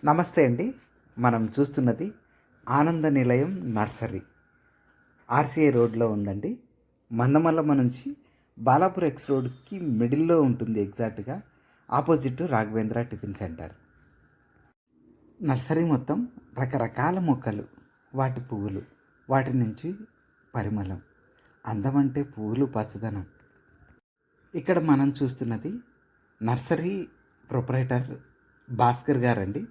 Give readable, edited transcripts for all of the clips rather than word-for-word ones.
నమస్తే అండి. మనం చూస్తున్నది ఆనంద నిలయం నర్సరీ. ఆర్‌సీఐ రోడ్‌లో ఉందండి. మందమల్లమ్మ నుంచి బాలాపూర్ ఎక్స్ రోడ్‌కి మిడిల్‌లో ఉంటుంది ఎగ్జాక్ట్‌గా. Opposite Raghavendra tiffin centre. Nursery మొత్తం రకరకాల మొక్కలు, వాటి పువ్వులు, వాటి నుంచి పరిమళం. అందమంటే పువ్వులు, పచ్చదనం. ఇక్కడ మనం చూస్తున్నది నర్సరీ ప్రొపరైటర్ భాస్కర్ గారండి.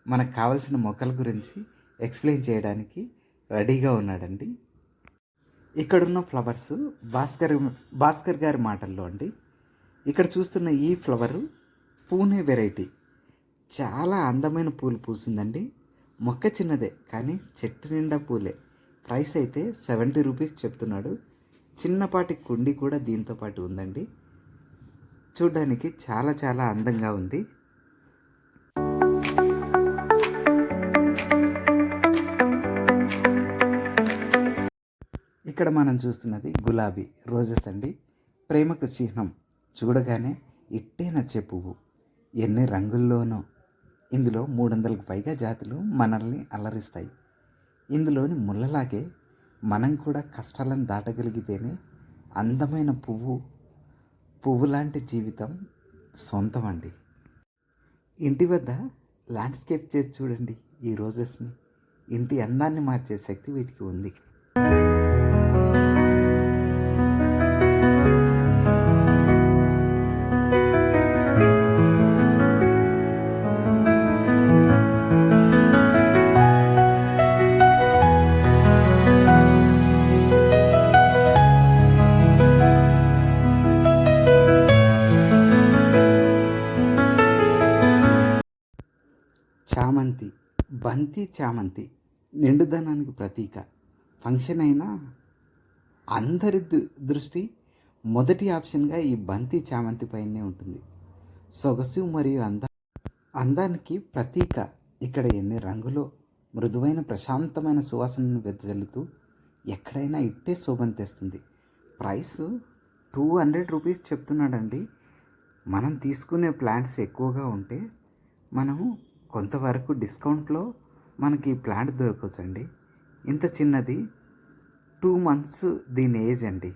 మనకు కావలసిన మొక్కల గురించి ఎక్స్ప్లెయిన్ చేయడానికి రెడీగా ఉన్నాడండి. ఇక్కడున్న ఫ్లవర్స్ భాస్కర్ గారి మాటల్లో అండి. ఇక్కడ చూస్తున్న ఈ ఫ్లవరు పూణే వెరైటీ. చాలా అందమైన పూలు పూసిందండి. మొక్క చిన్నదే కానీ చెట్టు నిండా పూలే. ప్రైస్ అయితే 70 రూపీస్ చెప్తున్నాడు. చిన్నపాటి కుండి కూడా దీంతో పాటు ఉందండి. చూడ్డానికి చాలా చాలా అందంగా ఉంది. ఇక్కడ మనం చూస్తున్నది గులాబీ రోజెస్ అండి. ప్రేమకు చిహ్నం. చూడగానే ఇట్టే నచ్చే పువ్వు. ఎన్ని రంగుల్లోనో. ఇందులో 300కు పైగా జాతులు మనల్ని అలరిస్తాయి. ఇందులోని ముళ్ళలాగే మనం కూడా కష్టాలను దాటగలిగితేనే అందమైన పువ్వు లాంటి జీవితం సొంతం అండి. ఇంటి వద్ద ల్యాండ్స్కేప్ చేసి చూడండి ఈ రోజెస్ని. ఇంటి అందాన్ని మార్చే శక్తి వీటికి ఉంది. చామంతి, బంతి చామంతి నిండుదనానికి ప్రతీక. ఫంక్షన్ అయినా అందరి దృష్టి మొదటి ఆప్షన్గా ఈ బంతి చామంతి పైనే ఉంటుంది. సొగసు మరియు అందానికి ప్రతీక. ఇక్కడ ఎన్ని రంగులో మృదువైన ప్రశాంతమైన సువాసనను వెదజల్లుతూ ఎక్కడైనా ఇట్టే శోభను తెస్తుంది. ప్రైస్ 200 రూపీస్ చెప్తున్నాడండి. మనం తీసుకునే ప్లాంట్స్ ఎక్కువగా ఉంటే మనము కొంతవరకు డిస్కౌంట్లో మనకి ప్లాంట్ దొరకవచ్చండి. ఇంత చిన్నది 2 months దీని ఏజ్ అండి.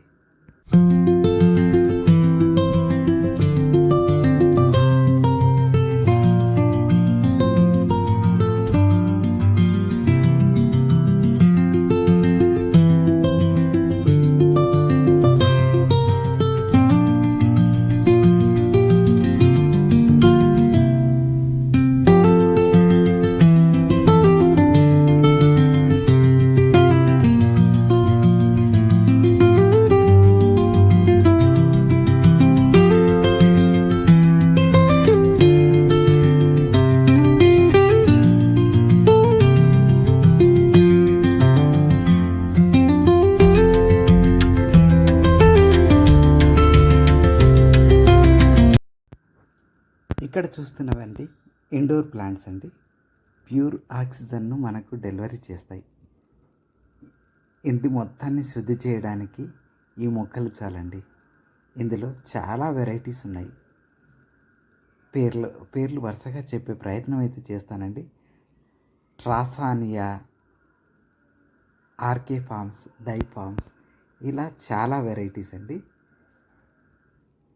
ఇక్కడ చూస్తున్నవండి ఇండోర్ ప్లాంట్స్ అండి. ప్యూర్ ఆక్సిజన్ను మనకు డెలివరీ చేస్తాయి. ఇంటి మొత్తాన్ని శుద్ధి చేయడానికి ఈ మొక్కలు చాలండి. ఇందులో చాలా వెరైటీస్ ఉన్నాయి. పేర్లు వరుసగా చెప్పే ప్రయత్నం అయితే చేస్తానండి. ట్రాసానియా, ఆర్కే ఫార్మ్స్, డై ఫార్మ్స్, ఇలా చాలా వెరైటీస్ అండి.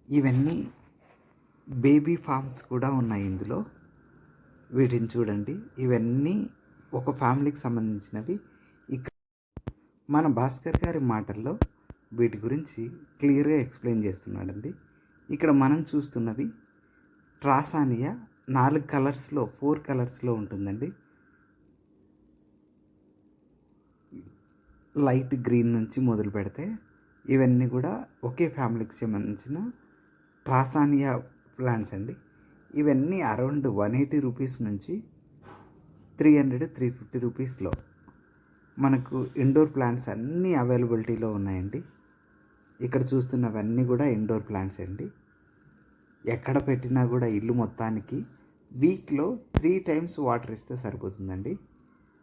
ఇవన్నీ బేబీ ఫార్మ్స్ కూడా ఉన్నాయి ఇందులో. వీటిని చూడండి. ఇవన్నీ ఒక ఫ్యామిలీకి సంబంధించినవి. ఇక్కడ మన భాస్కర్ గారి మాటల్లో వీటి గురించి క్లియర్గా ఎక్స్ప్లెయిన్ చేస్తున్నాడండి. ఇక్కడ మనం చూస్తున్నవి ట్రాసానియా 4 కలర్స్లో 4 కలర్స్లో ఉంటుందండి. లైట్ గ్రీన్ నుంచి మొదలు పెడితే ఇవన్నీ కూడా ఒకే ఫ్యామిలీకి సంబంధించిన ట్రాసానియా ప్లాంట్స్ అండి. ఇవన్నీ అరౌండ్ 180 రూపీస్ నుంచి 350 రూపీస్లో మనకు ఇండోర్ ప్లాంట్స్ అన్నీ అవైలబిలిటీలో ఉన్నాయండి. ఇక్కడ చూస్తున్నవన్నీ కూడా ఇండోర్ ప్లాంట్స్ అండి. ఎక్కడ పెట్టినా కూడా ఇల్లు మొత్తానికి వీక్లో 3 times వాటర్ ఇస్తే సరిపోతుందండి.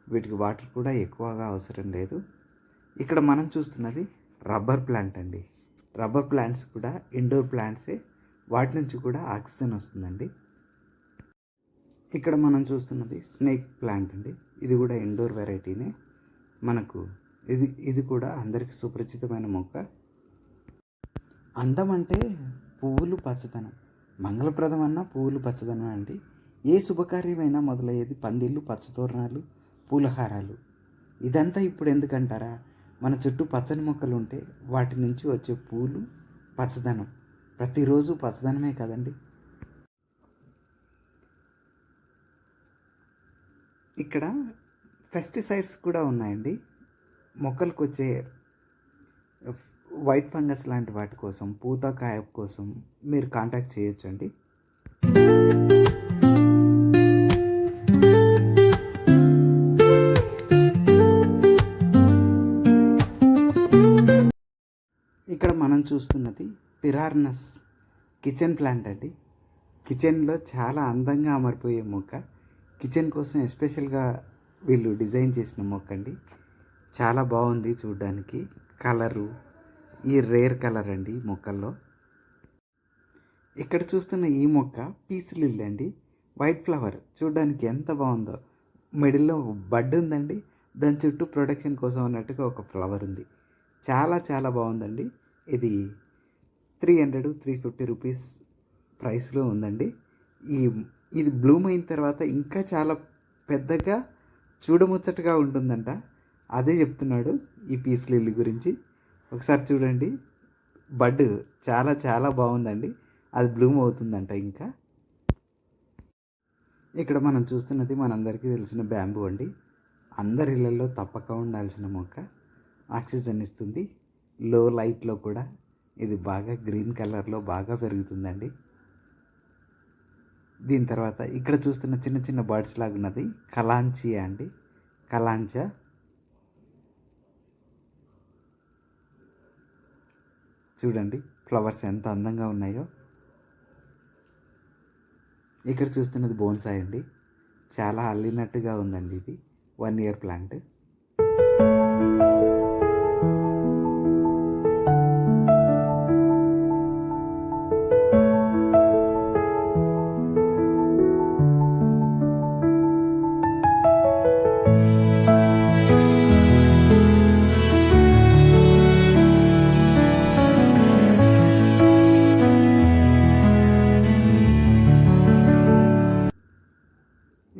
వీటికి వాటర్ కూడా ఎక్కువగా అవసరం లేదు. ఇక్కడ మనం చూస్తున్నది రబ్బర్ ప్లాంట్ అండి. రబ్బర్ ప్లాంట్స్ కూడా ఇండోర్ ప్లాంట్సే. వాటి నుంచి కూడా ఆక్సిజన్ వస్తుందండి. ఇక్కడ మనం చూస్తున్నది స్నేక్ ప్లాంట్ అండి. ఇది కూడా ఇండోర్ వెరైటీనే. మనకు ఇది కూడా అందరికీ సుపరిచితమైన మొక్క. అందం అంటే పువ్వులు పచ్చదనం, మంగళప్రదం అన్న పువ్వులు పచ్చదనం అండి. ఏ శుభకార్యమైనా మొదలయ్యేది పందిళ్ళు, పచ్చతోరణాలు, పూలహారాలు. ఇదంతా ఇప్పుడు ఎందుకంటారా, మన చుట్టూ పచ్చని మొక్కలు ఉంటే వాటి నుంచి వచ్చే పూలు పచ్చదనం. ప్రతిరోజు పచ్చదనమే కదండి. ఇక్కడ పెస్టిసైడ్స్ కూడా ఉన్నాయండి. మొక్కలకు వచ్చే వైట్ ఫంగస్ లాంటి వాటి కోసం, పూత కాయ కోసం మీరు కాంటాక్ట్ చేయొచ్చండి. ఇక్కడ మనం చూస్తున్నది పిరార్నస్ కిచెన్ ప్లాంట్ అండి. కిచెన్లో చాలా అందంగా అమరిపోయే మొక్క. కిచెన్ కోసం ఎస్పెషల్గా వీళ్ళు డిజైన్ చేసిన మొక్క అండి. చాలా బాగుంది చూడడానికి. కలరు ఈ రేర్ కలర్ అండి మొక్కల్లో. ఇక్కడ చూస్తున్న ఈ మొక్క పీస్ లిల్లీ అండి. వైట్ ఫ్లవర్ చూడడానికి ఎంత బాగుందో. మిడిల్లో బడ్ ఉందండి, దాని చుట్టూ ప్రొటెక్షన్ కోసం అన్నట్టుగా ఒక ఫ్లవర్ ఉంది. చాలా చాలా బాగుందండి. ఇది 350 రూపీస్ ప్రైస్లో ఉందండి. ఇది బ్లూమ్ అయిన తర్వాత ఇంకా చాలా పెద్దగా చూడముచ్చటగా ఉంటుందంట. అదే చెప్తున్నాడు ఈ పీస్ లిల్లీ గురించి. ఒకసారి చూడండి, బడ్ చాలా చాలా బాగుందండి. అది బ్లూమ్ అవుతుందంట. ఇంకా ఇక్కడ మనం చూస్తున్నది మనందరికీ తెలిసిన బ్యాంబూ అండి. అందరి ఇళ్ళల్లో తప్పక ఉండాల్సిన మొక్క. ఆక్సిజన్ ఇస్తుంది. లో లైట్లో కూడా ఇది బాగా గ్రీన్ కలర్లో బాగా పెరుగుతుందండి. దీని తర్వాత ఇక్కడ చూస్తున్న చిన్న చిన్న బర్డ్స్ లాగా ఉన్నది కలాంచియా అండి. కలాంచా చూడండి, ఫ్లవర్స్ ఎంత అందంగా ఉన్నాయో. ఇక్కడ చూస్తున్నది బోన్సాయ్ అండి. చాలా అల్లినట్టుగా ఉందండి. ఇది 1 year ప్లాంట్.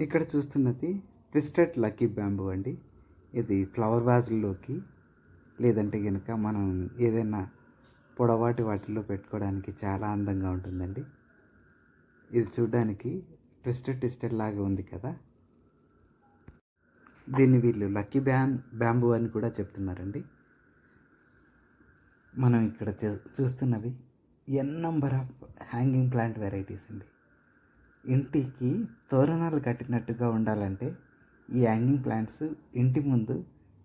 ఇక్కడ చూస్తున్నది ట్విస్టెడ్ లక్కీ బ్యాంబూ అండి. ఇది ఫ్లవర్ వాజ్లోకి లేదంటే కనుక మనం ఏదైనా పొడవాటి వాటిల్లో పెట్టుకోవడానికి చాలా అందంగా ఉంటుందండి. ఇది చూడడానికి ట్విస్టెడ్ లాగా ఉంది కదా. దీన్ని వీళ్ళు లక్కీ బ్యాంబూ అని కూడా చెప్తున్నారండి. మనం ఇక్కడ చూస్తున్నవి number of hanging plant varieties అండి. ఇంటికి తోరణాలు కట్టినట్టుగా ఉండాలంటే ఈ హ్యాంగింగ్ ప్లాంట్స్ ఇంటి ముందు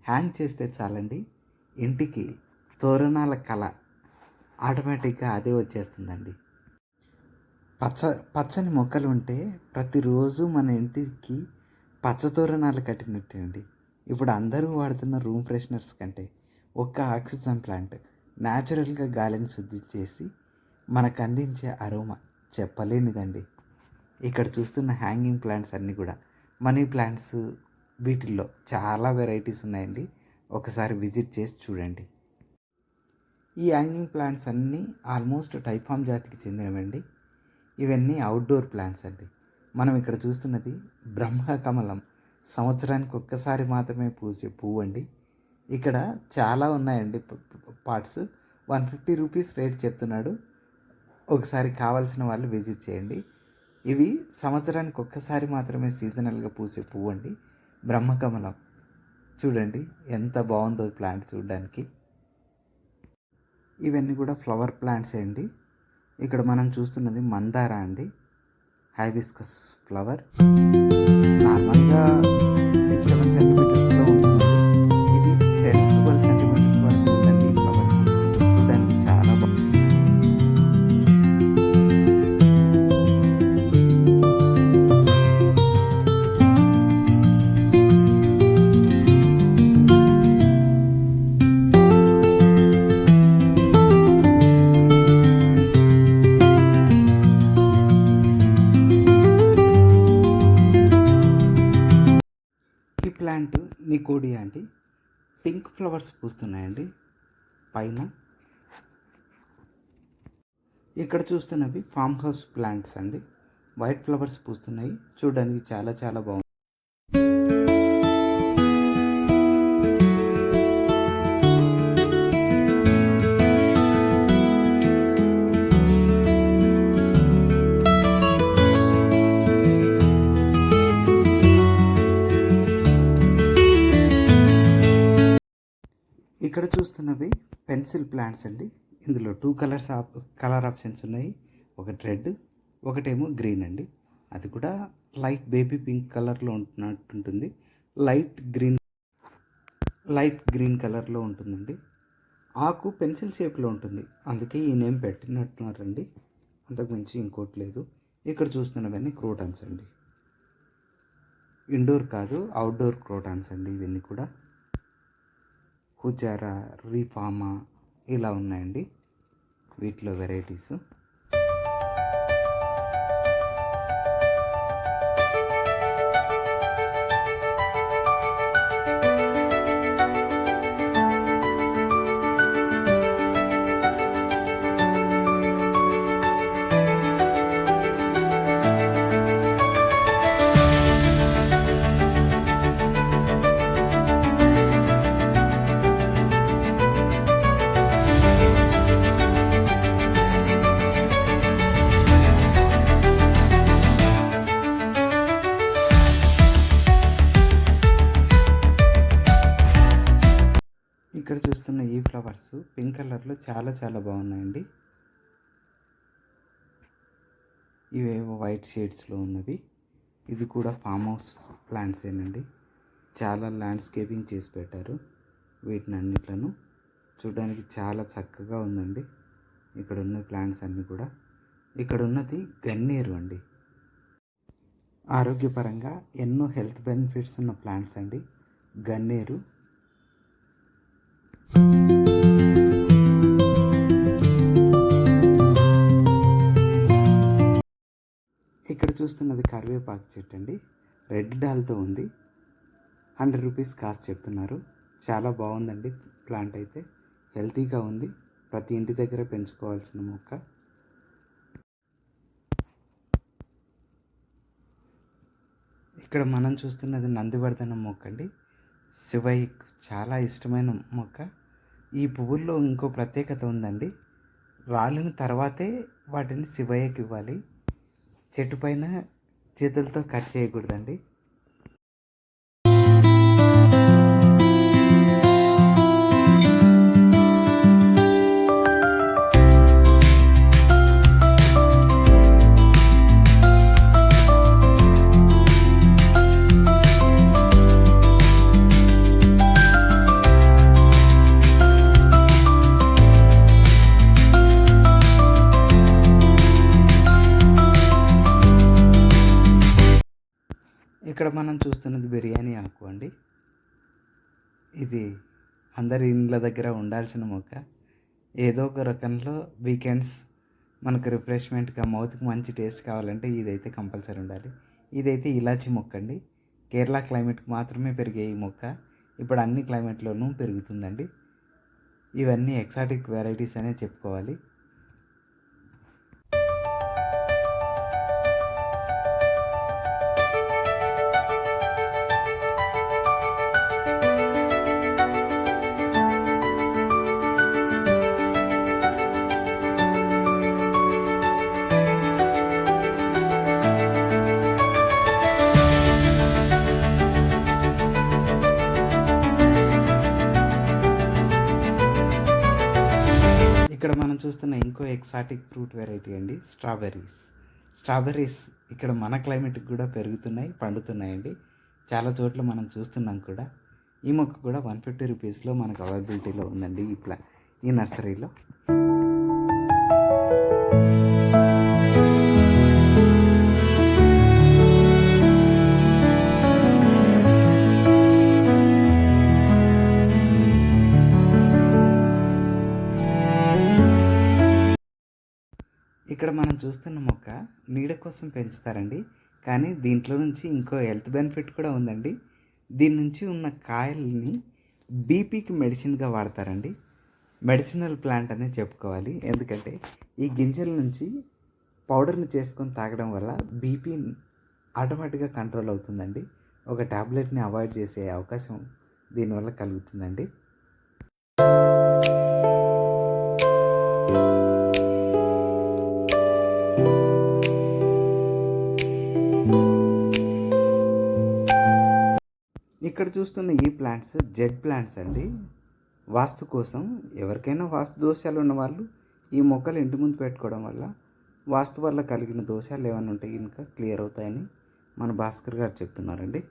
హ్యాంగ్ చేస్తే చాలండి. ఇంటికి తోరణాల కళ ఆటోమేటిక్గా అదే వచ్చేస్తుందండి. పచ్చని మొక్కలు ఉంటే ప్రతిరోజు మన ఇంటికి పచ్చ తోరణాలు కట్టినట్టే అండి. ఇప్పుడు అందరూ వాడుతున్న రూమ్ ఫ్రెషనర్స్ కంటే ఒక్క ఆక్సిజన్ ప్లాంట్ న్యాచురల్గా గాలిని శుద్ధి చేసి మనకు అందించే అరోమా చెప్పలేనిదండి. ఇక్కడ చూస్తున్న హ్యాంగింగ్ ప్లాంట్స్ అన్నీ కూడా మనీ ప్లాంట్స్. వీటిల్లో చాలా వెరైటీస్ ఉన్నాయండి. ఒకసారి విజిట్ చేసి చూడండి. ఈ హ్యాంగింగ్ ప్లాంట్స్ అన్నీ ఆల్మోస్ట్ టైఫామ్ జాతికి చెందినవండి. ఇవన్నీ అవుట్డోర్ ప్లాంట్స్ అండి. మనం ఇక్కడ చూస్తున్నది బ్రహ్మకమలం. సంవత్సరానికి ఒక్కసారి మాత్రమే పూసే పువ్వు అండి. ఇక్కడ చాలా ఉన్నాయండి పార్ట్స్. 150 రూపీస్ రేట్ చెప్తున్నాడు. ఒకసారి కావాల్సిన వాళ్ళు విజిట్ చేయండి. ఇవి సంవత్సరానికి ఒక్కసారి మాత్రమే సీజనల్గా పూసే పువ్వు అండి, బ్రహ్మకమలం. చూడండి ఎంత బాగుందో ప్లాంట్ చూడడానికి. ఇవన్నీ కూడా ఫ్లవర్ ప్లాంట్స్ అండి. ఇక్కడ మనం చూస్తున్నది మందార అండి, హైబిస్కస్ ఫ్లవర్. నార్మల్గా 6-7 సెంటీమీటర్స్లో ఉంటుంది. ఇది 10-12 సెంటీమీటర్స్ వరకు ఉందండి ఈ ఫ్లవర్. చూడడానికి చాలా బాగుంది. ప్లాంట్ నికోడియా అండి. పింక్ ఫ్లవర్స్ పూస్తున్నాయండి పైన. ఇక్కడ చూస్తున్నవి ఫామ్ హౌస్ ప్లాంట్స్ అండి. వైట్ ఫ్లవర్స్ పూస్తున్నాయి, చూడడానికి చాలా చాలా బాగుంది. ఇక్కడ చూస్తున్నవి పెన్సిల్ ప్లాంట్స్ అండి. ఇందులో కలర్ ఆప్షన్స్ ఉన్నాయి. ఒకటి రెడ్, ఒకటేమో గ్రీన్ అండి. అది కూడా లైట్ బేబీ పింక్ కలర్లో ఉంటున్నట్టుంటుంది. లైట్ గ్రీన్ కలర్లో ఉంటుందండి. ఆకు పెన్సిల్ షేప్లో ఉంటుంది, అందుకే ఈ నేమ్ పెట్టినట్టున్నారండి. అంతకుమించి ఇంకోటి లేదు. ఇక్కడ చూస్తున్నవన్నీ క్రోటాన్స్ అండి. ఇండోర్ కాదు, అవుట్డోర్ క్రోటాన్స్ అండి ఇవన్నీ కూడా. హుజారా, రీఫామా ఇలా ఉన్నాయండి వీటిలో వెరైటీస్. ఇక్కడ చూస్తున్న ఈ ఫ్లవర్స్ పింక్ కలర్లో చాలా చాలా బాగున్నాయండి. ఇవేవో వైట్ షేడ్స్లో ఉన్నవి. ఇది కూడా ఫామ్ హౌస్ ప్లాంట్స్ ఏనండి. చాలా ల్యాండ్స్కేపింగ్ చేసి పెట్టారు వీటిని అన్నిట్లను. చూడడానికి చాలా చక్కగా ఉందండి ఇక్కడ ఉన్న ప్లాంట్స్ అన్నీ కూడా. ఇక్కడ ఉన్నది గన్నేరు అండి. ఆరోగ్యపరంగా ఎన్నో హెల్త్ బెనిఫిట్స్ ఉన్న ప్లాంట్స్ అండి గన్నేరు. ఇక్కడ చూస్తున్నది కరివేపాకు చెట్టు అండి. రెడ్ డాల్తో ఉంది. 100 రూపీస్ కాస్ట్ చెప్తున్నారు. చాలా బాగుందండి ప్లాంట్ అయితే. హెల్తీగా ఉంది. ప్రతి ఇంటి దగ్గర పెంచుకోవాల్సిన మొక్క. ఇక్కడ మనం చూస్తున్నది నందివర్ధనం మొక్క అండి. శివయ్యకు చాలా ఇష్టమైన మొక్క. ఈ పువ్వుల్లో ఇంకో ప్రత్యేకత ఉందండి. రాలిన తర్వాతే వాటిని శివయ్యకి ఇవ్వాలి. చెట్టు పైన చేతులతో కట్ చేయకూడదండి. ఇక్కడ మనం చూస్తున్నది బిర్యానీ ఆకు అండి. ఇది అందరి ఇండ్ల దగ్గర ఉండాల్సిన మొక్క. ఏదో ఒక రకంలో వీకెండ్స్ మనకు రిఫ్రెష్మెంట్గా మౌత్కి మంచి టేస్ట్ కావాలంటే ఇదైతే కంపల్సరీ ఉండాలి. ఇదైతే ఇలాచి మొక్క అండి. కేరళ క్లైమేట్కి మాత్రమే పెరిగే ఈ మొక్క ఇప్పుడు అన్ని క్లైమేట్లోనూ పెరుగుతుందండి. ఇవన్నీ ఎక్సాటిక్ వెరైటీస్ అనే చెప్పుకోవాలి. ఇక్కడ మనం చూస్తున్న ఇంకో ఎక్సాటిక్ ఫ్రూట్ వెరైటీ అండి స్ట్రాబెర్రీస్ ఇక్కడ మన క్లైమేట్కి కూడా పెరుగుతున్నాయి, పండుతున్నాయండి. చాలా చోట్ల మనం చూస్తున్నాం కూడా. ఈ మొక్క కూడా 150 రూపీస్లో మనకు అవైలబిలిటీలో ఉందండి ఈ నర్సరీలో. ఇక్కడ మనం చూస్తున్న మొక్క నీడ కోసం పెంచుతారండి, కానీ దీంట్లో నుంచి ఇంకో హెల్త్ బెనిఫిట్ కూడా ఉందండి. దీని నుంచి ఉన్న కాయల్ని బీపీకి మెడిసిన్గా వాడతారండి. మెడిసినల్ ప్లాంట్ అనే చెప్పుకోవాలి. ఎందుకంటే ఈ గింజల నుంచి పౌడర్ని చేసుకొని తాగడం వల్ల బీపీ ఆటోమేటిక్గా కంట్రోల్ అవుతుందండి. ఒక ట్యాబ్లెట్ని అవాయిడ్ చేసే అవకాశం దీనివల్ల కలుగుతుందండి. ఇక్కడ చూస్తున్న ఈ ప్లాంట్స్ జెడ్ ప్లాంట్స్ అండి. వాస్తు కోసం ఎవరికైనా వాస్తు దోషాలు ఉన్న వాళ్ళు ఈ మొక్కలు ఇంటి ముందు పెట్టుకోవడం వల్ల వాస్తు వల్ల కలిగిన దోషాలు ఏమైనా ఉంటే కనుక క్లియర్ అవుతాయని మన భాస్కర్ గారు చెప్తున్నారండి.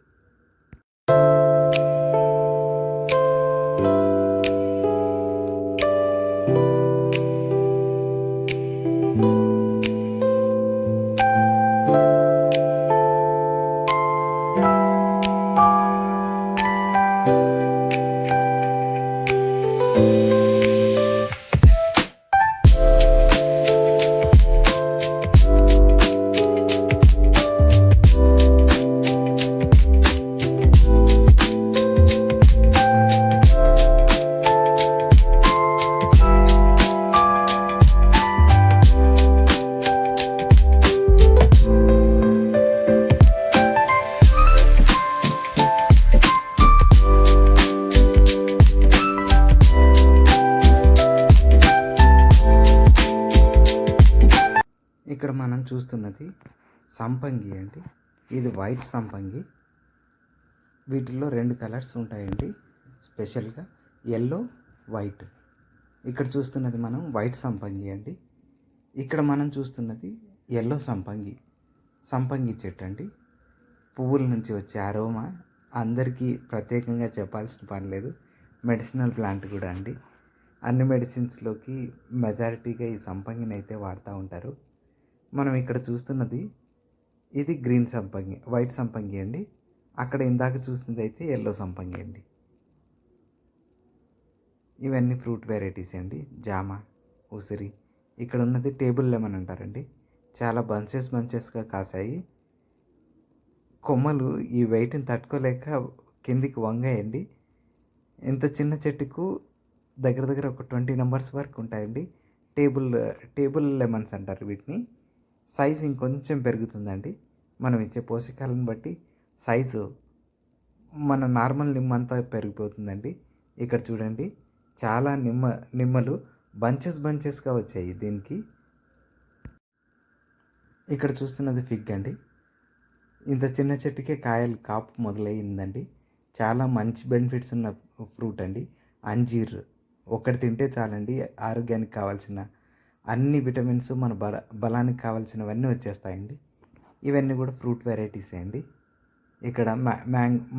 ఇక్కడ మనం చూస్తున్నది సంపంగి అండి. ఇది వైట్ సంపంగి. వీటిల్లో 2 కలర్స్ ఉంటాయండి, స్పెషల్గా ఎల్లో, వైట్. ఇక్కడ చూస్తున్నది మనం వైట్ సంపంగి అండి. ఇక్కడ మనం చూస్తున్నది ఎల్లో సంపంగి. సంపంగి చెట్టు అండి. పువ్వుల నుంచి వచ్చే అరోమా అందరికీ ప్రత్యేకంగా చెప్పాల్సిన పని లేదు. మెడిసినల్ ప్లాంట్ కూడా అండి. అన్ని మెడిసిన్స్లోకి మెజారిటీగా ఈ సంపంగిని అయితే వాడుతూ ఉంటారు. మనం ఇక్కడ చూస్తున్నది ఇది గ్రీన్ సంపంగి, వైట్ సంపంగి అండి. అక్కడ ఇందాక చూసింది అయితే ఎల్లో సంపంగి అండి. ఇవన్నీ ఫ్రూట్ వెరైటీస్ అండి. జామ, ఉసిరి. ఇక్కడ ఉన్నది టేబుల్ లెమన్ అంటారండి. చాలా బంచెస్గా కాసాయి. కొమ్మలు ఈ వెయిట్ని తట్టుకోలేక కిందికి వంగాయండి. ఇంత చిన్న చెట్టుకు దగ్గర ఒక 20 నెంబర్స్ వరకు ఉంటాయండి. టేబుల్ లెమన్స్ అంటారు వీటిని. సైజు ఇంకొంచెం పెరుగుతుందండి. మనం ఇచ్చే పోషకాలను బట్టి సైజు మన నార్మల్ నిమ్మ అంతా పెరిగిపోతుందండి. ఇక్కడ చూడండి, చాలా నిమ్మలు బంచెస్గా వచ్చాయి దీనికి. ఇక్కడ చూస్తున్నది ఫిగ్ అండి. ఇంత చిన్న చెట్టుకే కాపు మొదలయ్యిందండి. చాలా మంచి బెనిఫిట్స్ ఉన్న ఫ్రూట్ అండి. అంజీర్ ఒకటి తింటే చాలండి, ఆరోగ్యానికి కావాల్సిన అన్ని విటమిన్స్, మన బలానికి కావాల్సినవన్నీ వచ్చేస్తాయండి. ఇవన్నీ కూడా ఫ్రూట్ వెరైటీసే అండి. ఇక్కడ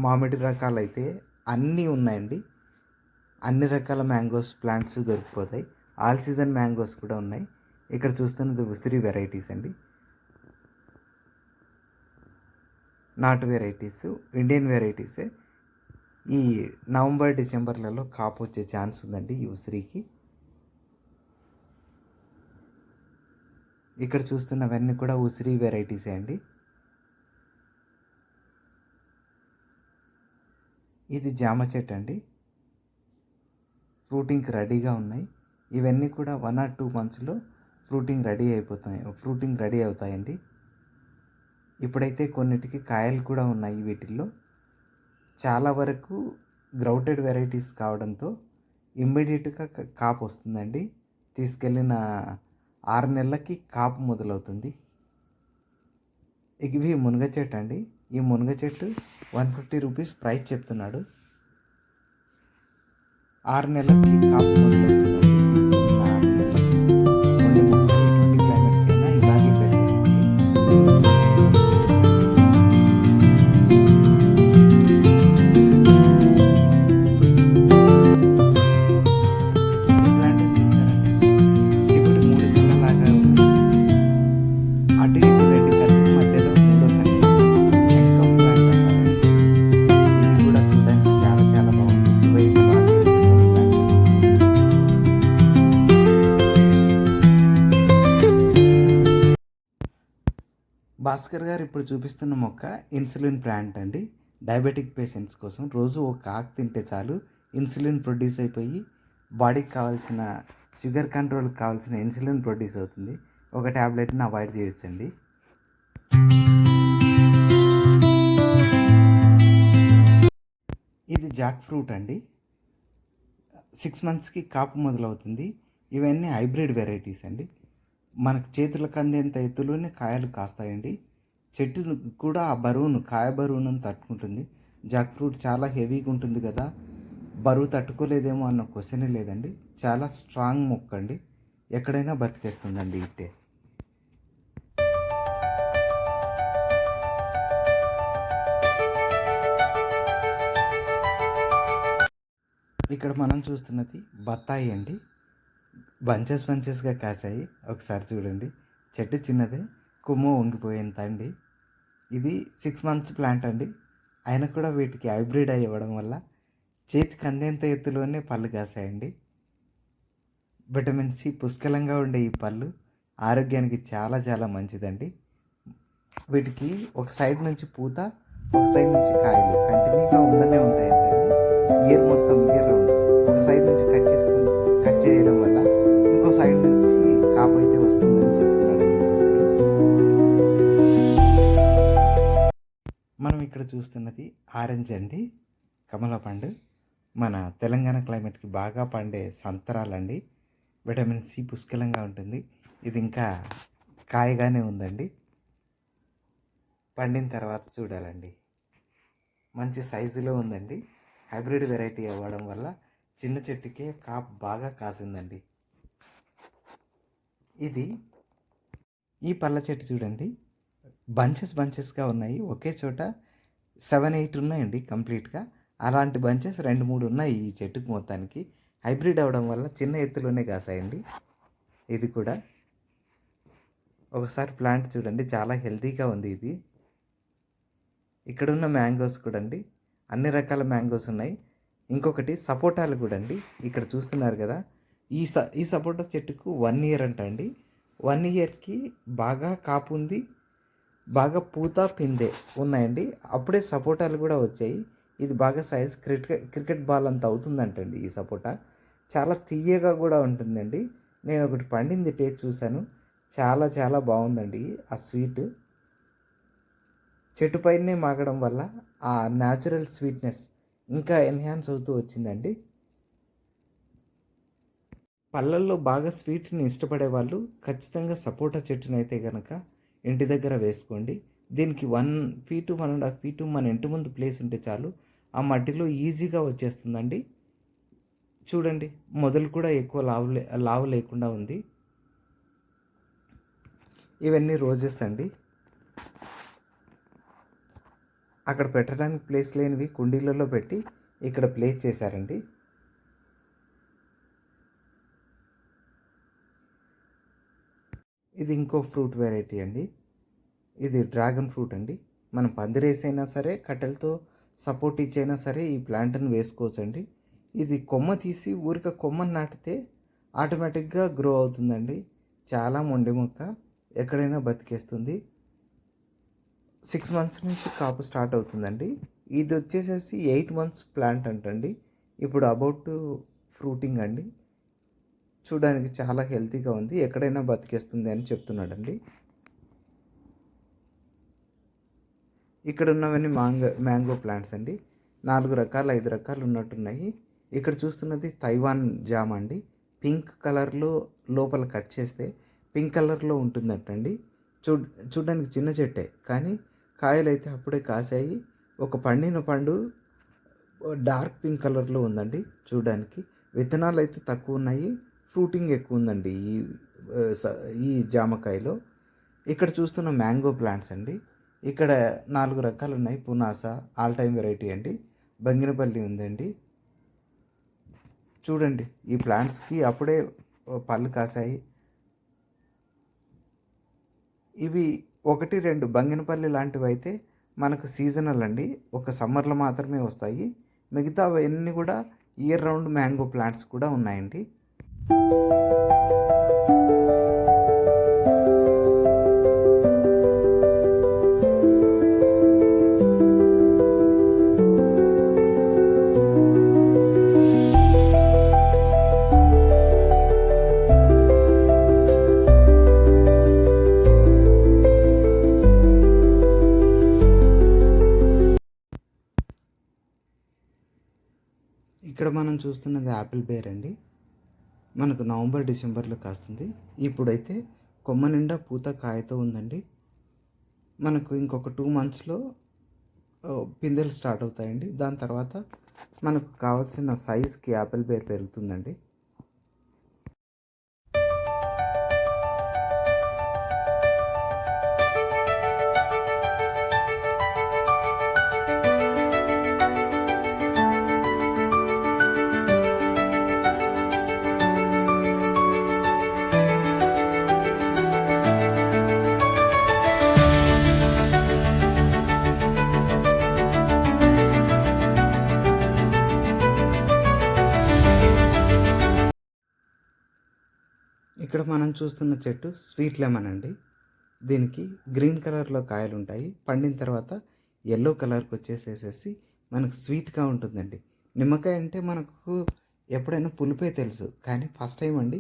మామిడి రకాలు అయితే అన్నీ ఉన్నాయండి. అన్ని రకాల మ్యాంగోస్ ప్లాంట్స్ దొరికిపోతాయి. ఆల్ సీజన్ మ్యాంగోస్ కూడా ఉన్నాయి. ఇక్కడ చూస్తున్నది ఉసిరి వెరైటీస్ అండి. నాటు వెరైటీస్, ఇండియన్ వెరైటీసే. ఈ నవంబర్, డిసెంబర్లలో కాపు వచ్చే ఛాన్స్ ఉందండి ఈ ఉసిరికి. ఇక్కడ చూస్తున్నవన్నీ కూడా ఉసిరి వెరైటీసే అండి. ఇది జామ చెట్టు అండి. ఫ్రూటింగ్కి రెడీగా ఉన్నాయి. ఇవన్నీ కూడా 1 or 2 monthsలో ఫ్రూటింగ్ రెడీ అవుతాయండి. ఇప్పుడైతే కొన్నిటికి కాయలు కూడా ఉన్నాయి వీటిల్లో. చాలా వరకు గ్రౌటెడ్ వెరైటీస్ కావడంతో ఇమ్మీడియట్గా కాపు వస్తుందండి. తీసుకెళ్ళిన 6 నెలలకి కాపు మొదలవుతుంది. ఇవి మునగ చెట్టు అండి. ఈ మునగ చెట్టు 150 రూపీస్ ప్రైస్ చెప్తున్నాడు. 6 నెలలకి కాపు మొదలవుతుందండి. తీసుకెళ్ళిన 6 నెలలకి కొన్ని మొక్కలు ఎటువంటి క్లైమేట్కైనా ఇలాగే పెరిగేస్తుంది. భాస్కర్ గారు ఇప్పుడు చూపిస్తున్న మొక్క ఇన్సులిన్ ప్లాంట్ అండి. డయాబెటిక్ పేషెంట్స్ కోసం రోజు ఒక ఆకు తింటే చాలు, ఇన్సులిన్ ప్రొడ్యూస్ అయిపోయి బాడీకి కావాల్సిన షుగర్ కంట్రోల్కి కావాల్సిన ఇన్సులిన్ ప్రొడ్యూస్ అవుతుంది. ఒక ట్యాబ్లెట్ని అవాయిడ్ చేయొచ్చండి. ఇది జాక్ ఫ్రూట్ అండి. 6 monthsకి కాపు మొదలవుతుంది. ఇవన్నీ హైబ్రిడ్ వెరైటీస్ అండి. మనకు చేతులకు అందేంత ఎత్తులోనే కాయలు కాస్తాయండి. చెట్టు కూడా ఆ బరువును, కాయ బరువును తట్టుకుంటుంది. జాక్ ఫ్రూట్ చాలా హెవీగా ఉంటుంది కదా, బరువు తట్టుకోలేదేమో అన్న క్వశ్చనే లేదండి. చాలా స్ట్రాంగ్ మొక్క అండి, ఎక్కడైనా బతికేస్తుందండి ఇట్టే. ఇక్కడ మనం చూస్తున్నది బత్తాయి అండి. బంచెస్గా కాసాయి. ఒకసారి చూడండి, చెట్టు చిన్నదే, కొమ్ము వంగిపోయేంత అండి. ఇది 6 months ప్లాంట్ అండి. అయినా కూడా వీటికి హైబ్రిడ్ అవ్వడం వల్ల చేతికి అందేంత ఎత్తులోనే పళ్ళు కాసాయండి. విటమిన్ సి పుష్కలంగా ఉండే ఈ పళ్ళు ఆరోగ్యానికి చాలా చాలా మంచిదండి. వీటికి ఒక సైడ్ నుంచి పూత, ఒక సైడ్ నుంచి కాయలు కంటిన్యూగా ఉండనే ఉంటాయంటండి. ఇయర్ మొత్తం ఇయర్ రౌండ్ ఒక సైడ్ నుంచి కట్ చేయడం వల్ల ఇంకో సైడ్ నుంచి కాపు అయితే వస్తుందని చెప్తున్నాడండి మేస్త్రి. మనం ఇక్కడ చూస్తున్నది ఆరెంజ్ అండి, కమల పండు. మన తెలంగాణ క్లైమేట్కి బాగా పండే సంతరాలండి. విటమిన్ సి పుష్కలంగా ఉంటుంది. ఇది ఇంకా కాయగానే ఉందండి, పండిన తర్వాత చూడాలండి. మంచి సైజులో ఉందండి. హైబ్రిడ్ వెరైటీ అవ్వడం వల్ల చిన్న చెట్టుకే కాపు బాగా కాసిందండి. ఇది ఈ పళ్ళ చెట్టు చూడండి, బంచెస్గా ఉన్నాయి. ఒకే చోట 7-8 ఉన్నాయండి కంప్లీట్గా. అలాంటి బంచెస్ 2-3 ఉన్నాయి ఈ చెట్టుకు మొత్తానికి. హైబ్రిడ్ అవ్వడం వల్ల చిన్న ఎత్తులోనే కాసాయండి. ఇది కూడా ఒకసారి ప్లాంట్ చూడండి, చాలా హెల్తీగా ఉంది ఇది. ఇక్కడున్న మ్యాంగోస్ కూడా అండి, అన్ని రకాల మ్యాంగోస్ ఉన్నాయి. ఇంకొకటి సపోటాలు కూడా అండి, ఇక్కడ చూస్తున్నారు కదా. ఈ సపోటా చెట్టుకు 1 year అంట అండి. 1 yearకి బాగా కాపు ఉంది, బాగా పూత పిందె ఉన్నాయండి. అప్పుడే సపోటాలు కూడా వచ్చాయి. ఇది బాగా సైజ్ క్రికెట్ బాల్ అంత అవుతుందంటండి ఈ సపోటా. చాలా తీయగా కూడా ఉంటుందండి. నేను ఒకటి పండింది టేస్ట్ చూశాను, చాలా చాలా బాగుందండి. ఆ స్వీట్ చెట్టుపైనే మాగడం వల్ల ఆ న్యాచురల్ స్వీట్నెస్ ఇంకా ఎన్హాన్స్ అవుతూ వచ్చిందండి. పళ్ళల్లో బాగా స్వీట్ని ఇష్టపడే వాళ్ళు ఖచ్చితంగా సపోటా చెట్టుని అయితే కనుక ఇంటి దగ్గర వేసుకోండి. దీనికి 1 feet 1.5 feet మన ఇంటి ముందు ప్లేస్ ఉంటే చాలు, ఆ మట్టిలో ఈజీగా వచ్చేస్తుందండి. చూడండి, మొదలు కూడా ఎక్కువ లావు లేకుండా ఉంది. ఇవన్నీ రోజెస్ అండి. అక్కడ పెట్టడానికి ప్లేస్ లేనివి కుండీలలో పెట్టి ఇక్కడ ప్లేస్ చేశారండి. ఇది ఇంకో ఫ్రూట్ వెరైటీ అండి. ఇది డ్రాగన్ ఫ్రూట్ అండి. మనం పందిరేసైనా సరే, కట్టెలతో సపోర్ట్ ఇచ్చైనా సరే ఈ ప్లాంట్ని వేసుకోవచ్చండి. ఇది కొమ్మ తీసి ఊరిక కొమ్మని నాటితే ఆటోమేటిక్గా గ్రో అవుతుందండి. చాలా మొండి మొక్క, ఎక్కడైనా బతికేస్తుంది. 6 months నుంచి కాపు స్టార్ట్ అవుతుందండి. ఇది వచ్చేసేసి 8 months ప్లాంట్ అంటండి. ఇప్పుడు అబౌట్ ఫ్రూటింగ్ అండి. చూడడానికి చాలా హెల్తీగా ఉంది, ఎక్కడైనా బతికేస్తుంది అని చెప్తున్నాడండి. ఇక్కడ ఉన్నవన్నీ మ్యాంగో ప్లాంట్స్ అండి. 4 రకాలు 5 రకాలు ఉన్నట్టున్నాయి. ఇక్కడ చూస్తున్నది తైవాన్ జామ్ అండి. పింక్ కలర్లో లోపల కట్ చేస్తే పింక్ కలర్లో ఉంటుందటండి. చూడడానికి చిన్న చెట్టే కానీ కాయలు అయితే అప్పుడే కాసాయి. ఒక పండిన పండు డార్క్ పింక్ కలర్లో ఉందండి చూడడానికి. విత్తనాలు అయితే తక్కువ ఉన్నాయి, ఫ్రూటింగ్ ఎక్కువ ఉందండి ఈ జామకాయలో. ఇక్కడ చూస్తున్న మ్యాంగో ప్లాంట్స్ అండి. ఇక్కడ 4 రకాలు ఉన్నాయి. పునాస ఆల్ టైమ్ వెరైటీ అండి. బంగినపల్లి ఉందండి. చూడండి, ఈ ప్లాంట్స్కి అప్పుడే పళ్ళు కాసాయి. ఇవి 1-2 బంగినపల్లి లాంటివి అయితే మనకు సీజనల్ అండి, ఒక సమ్మర్లో మాత్రమే వస్తాయి. మిగతావన్నీ కూడా ఇయర్ రౌండ్ మ్యాంగో ప్లాంట్స్ కూడా ఉన్నాయండి. ఇక్కడ మనం చూస్తున్నది యాపిల్ బేర్ అండి. మనకు నవంబర్ డిసెంబర్లో కాస్తుంది. ఇప్పుడైతే కొమ్మ నిండా పూత కాయతో ఉందండి. మనకు ఇంకొక 2 మంత్స్లో పిందెలు స్టార్ట్ అవుతాయండి. దాని తర్వాత మనకు కావాల్సిన సైజ్కి యాపిల్ బేర్ పెరుగుతుందండి. ఇక్కడ మనం చూస్తున్న చెట్టు స్వీట్ లెమన్ అండి. దీనికి గ్రీన్ కలర్లో కాయలు ఉంటాయి. పండిన తర్వాత ఎల్లో కలర్కి వచ్చేసేసి మనకు స్వీట్గా ఉంటుందండి. నిమ్మకాయ అంటే మనకు ఎప్పుడైనా పులిపే తెలుసు, కానీ ఫస్ట్ టైం అండి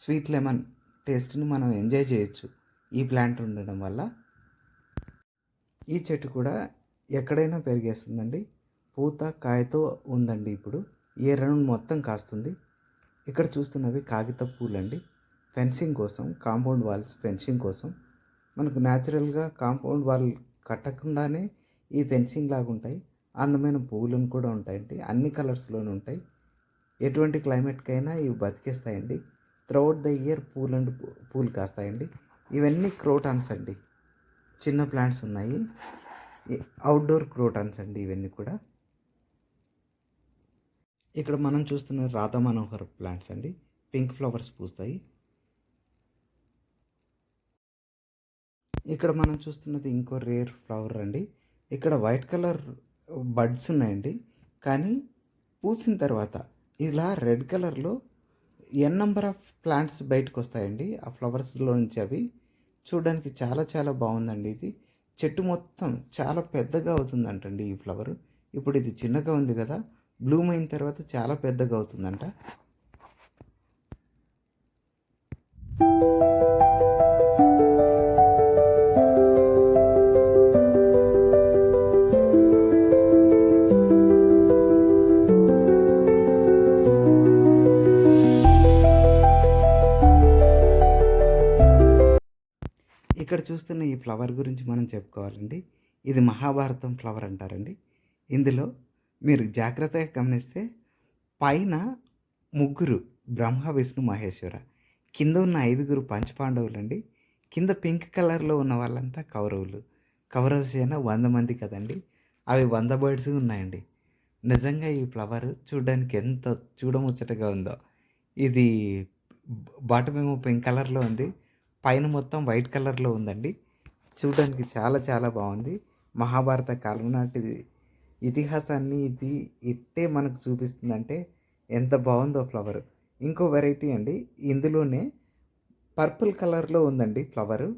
స్వీట్ లెమన్ టేస్ట్ని మనం ఎంజాయ్ చేయొచ్చు ఈ ప్లాంట్ ఉండడం వల్ల. ఈ చెట్టు కూడా ఎక్కడైనా పెరిగేస్తుందండి. పూత కాయతో ఉందండి. ఇప్పుడు ఈ రౌండ్ మొత్తం కాస్తుంది. ఇక్కడ చూస్తున్నవి కాగిత పూలండి. ఫెన్సింగ్ కోసం, కాంపౌండ్ వాల్స్ ఫెన్సింగ్ కోసం మనకు న్యాచురల్గా కాంపౌండ్ వాల్ కట్టకుండానే ఈ ఫెన్సింగ్ లాగా ఉంటాయి. అందమైన పువ్వులను కూడా ఉంటాయండి. అన్ని కలర్స్లోనూ ఉంటాయి. ఎటువంటి క్లైమేట్కైనా ఇవి బతికేస్తాయండి. త్రూఅవుట్ ద ఇయర్ పూలు కాస్తాయండి. ఇవన్నీ క్రోటాన్స్ అండి. చిన్న ప్లాంట్స్ ఉన్నాయి. అవుట్డోర్ క్రోటాన్స్ అండి ఇవన్నీ కూడా. ఇక్కడ మనం చూస్తున్న రాధా మనోహర్ ప్లాంట్స్ అండి. పింక్ ఫ్లవర్స్ పూస్తాయి. ఇక్కడ మనం చూస్తున్నది ఇంకో రేర్ ఫ్లవర్ అండి. ఇక్కడ వైట్ కలర్ బడ్స్ ఉన్నాయండి, కానీ పూసిన తర్వాత ఇలా రెడ్ కలర్లో ఎన్ నెంబర్ ఆఫ్ ప్లాంట్స్ బయటకు వస్తాయండి ఆ ఫ్లవర్స్లో నుంచి. అవి చూడడానికి చాలా చాలా బాగుందండి. ఇది చెట్టు మొత్తం చాలా పెద్దగా అవుతుందంటండి ఈ ఫ్లవర్. ఇప్పుడు ఇది చిన్నగా ఉంది కదా, బ్లూమ్ అయిన తర్వాత చాలా పెద్దగా అవుతుందంట. ఇక్కడ చూస్తున్న ఈ ఫ్లవర్ గురించి మనం చెప్పుకోవాలండి. ఇది మహాభారతం ఫ్లవర్ అంటారండి. ఇందులో మీరు జాగ్రత్తగా గమనిస్తే పైన ముగ్గురు బ్రహ్మ, విష్ణు, మహేశ్వర, కింద ఉన్న 5గురు పంచపాండవులు అండి. కింద పింక్ కలర్లో ఉన్న వాళ్ళంతా కౌరవులు. కౌరవస్ అయినా 100 మంది కదండి. అవి 100 బర్డ్స్ ఉన్నాయండి. నిజంగా ఈ ఫ్లవర్ చూడడానికి ఎంత చూడముచ్చటగా ఉందో. ఇది బాటమ్ ఏమో పింక్ కలర్లో ఉంది, పైన మొత్తం వైట్ కలర్లో ఉందండి. చూడడానికి చాలా చాలా బాగుంది. మహాభారత కాలం నాటిది ఇతిహాసాన్ని ఇది ఇట్టే మనకు చూపిస్తుందంటే ఎంత బాగుందో ఫ్లవర్. ఇంకో వెరైటీ అండి, ఇందులోనే పర్పుల్ కలర్లో ఉందండి ఫ్లవరు.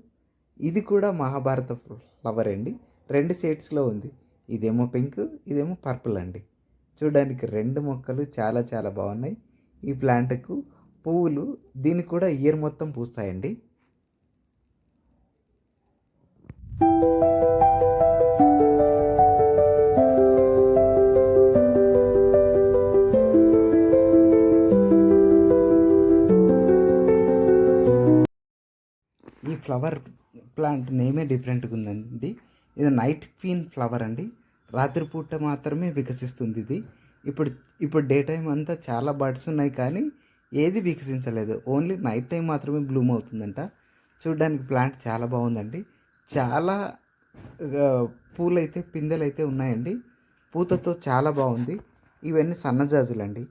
ఇది కూడా మహాభారత ఫ్లవర్ అండి. 2 షేడ్స్లో ఉంది. ఇదేమో పింక్, ఇదేమో పర్పుల్ అండి. చూడడానికి 2 మొక్కలు చాలా చాలా బాగున్నాయి. ఈ ప్లాంట్కు పువ్వులు దీనికి కూడా ఇయర్ మొత్తం పూస్తాయండి. ఈ ఫ్లవర్ ప్లాంట్ నేమే డిఫరెంట్గా ఉందండి. ఇది నైట్ క్వీన్ ఫ్లవర్ అండి. రాత్రిపూట మాత్రమే వికసిస్తుంది ఇది. ఇప్పుడు డే టైం అంతా చాలా బర్డ్స్ ఉన్నాయి, కానీ ఏది వికసించలేదు. ఓన్లీ నైట్ టైం మాత్రమే బ్లూమ్ అవుతుందంట. చూడడానికి ప్లాంట్ చాలా బాగుందండి. చాలా పూలైతే పిందెలైతే ఉన్నాయండి. పూతతో చాలా బాగుంది. ఇవన్నీ సన్నజాజులండి.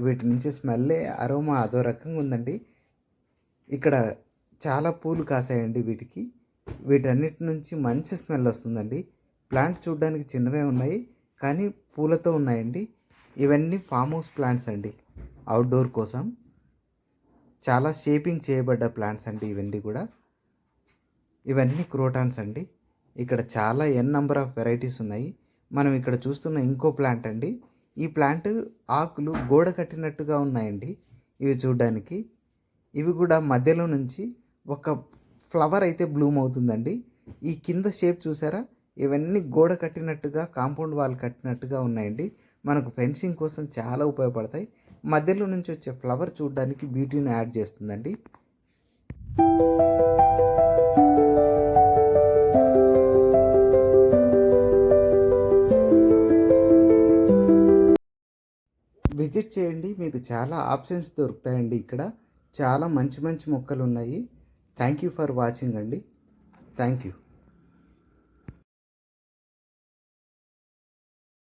వీటి నుంచి స్మెల్లే అరోమా అదో రకంగా ఉందండి. ఇక్కడ చాలా పూలు కాసాయండి వీటికి. వీటన్నిటి నుంచి మంచి స్మెల్ వస్తుందండి. ప్లాంట్ చూడడానికి చిన్నవే ఉన్నాయి, కానీ పూలతో ఉన్నాయండి. ఇవన్నీ ఫామ్ హౌస్ ప్లాంట్స్ అండి, అవుట్డోర్ కోసం. చాలా షేపింగ్ చేయబడ్డ ప్లాంట్స్ అండి ఇవన్నీ కూడా. ఇవన్నీ క్రోటాన్స్ అండి. ఇక్కడ చాలా నెంబర్ ఆఫ్ వెరైటీస్ ఉన్నాయి. మనం ఇక్కడ చూస్తున్న ఇంకో ప్లాంట్ అండి. ఈ ప్లాంట్ ఆకులు గోడ కట్టినట్టుగా ఉన్నాయండి ఇవి చూడడానికి. ఇవి కూడా మధ్యలో నుంచి ఒక ఫ్లవర్ అయితే బ్లూమ్ అవుతుందండి. ఈ కింద షేప్ చూసారా, ఇవన్నీ గోడ కట్టినట్టుగా, కాంపౌండ్ వాల్ కట్టినట్టుగా ఉన్నాయండి. మనకు ఫెన్సింగ్ కోసం చాలా ఉపయోగపడతాయి. మధ్యలో నుంచి వచ్చే ఫ్లవర్ చూడడానికి బ్యూటీని యాడ్ చేస్తుందండి. విజిట్ చేయండి, మీకు చాలా ఆప్షన్స్ దొరుకుతాయండి. ఇక్కడ చాలా మంచి మంచి మొక్కలు ఉన్నాయి. థ్యాంక్ యూ ఫర్ వాచింగ్ అండి. Thank you.